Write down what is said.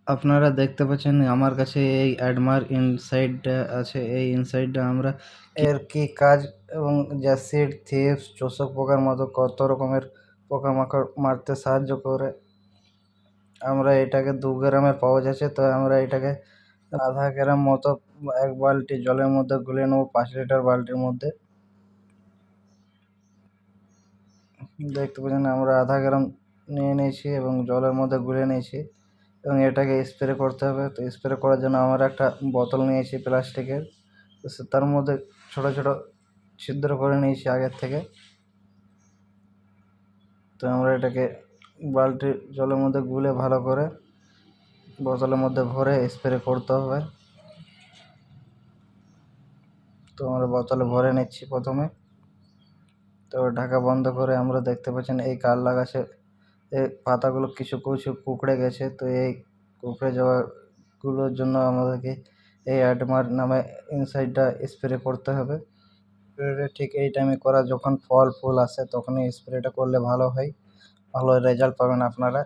আপনারা দেখতে পাচ্ছেন আমার কাছে এই অ্যাডমার ইনসাইডটা আছে। এই ইনসাইডটা আমরা এর কি কাজ এবং জ্যাসিড, থিপস, চোষক পোকার মতো কত রকমের পোকামাকড় মারতে সাহায্য করে। আমরা এটাকে 2 গ্রামের পাওয়া যাচ্ছে, তো আমরা এটাকে আধা গ্রাম মতো 1 বালতি জলের মধ্যে গুলে নেবো 5 লিটার বালতির মধ্যে। দেখতে পাচ্ছেন আমরা আধা গ্রাম নিয়ে নিয়েছি এবং জলের মধ্যে গুলে নিয়েছি এবং এটাকে স্প্রে করতে হবে। তো স্প্রে করার জন্য আমরা একটা বোতল নিয়েছি প্লাস্টিকের, তো তার মধ্যে ছোট ছোট ছিদ্র করে নিয়েছি আগের থেকে। তো আমরা এটাকে বালতির জলের মধ্যে গুলে ভালো করে বোতলের মধ্যে ভরে স্প্রে করতে হবে। তো আমরা বোতলে ভরে নিচ্ছি প্রথমে। তো ঢাকা বন্ধ করে আমরা দেখতে পাচ্ছেন এই কারলা গাছের এই পাতাগুলো কিছু কিছু কুঁকড়ে গেছে। তো এই কুঁকড়ে যাওয়াগুলোর জন্য আমাদেরকে এই অ্যাডমার নামে ইনসাইডটা স্প্রে করতে হবে। স্প্রেটা ঠিক এই টাইমে করা, যখন ফল ফুল আসে তখনই স্প্রেটা করলে ভালো হয়, ভালো রেজাল্ট পাবেন আপনারা।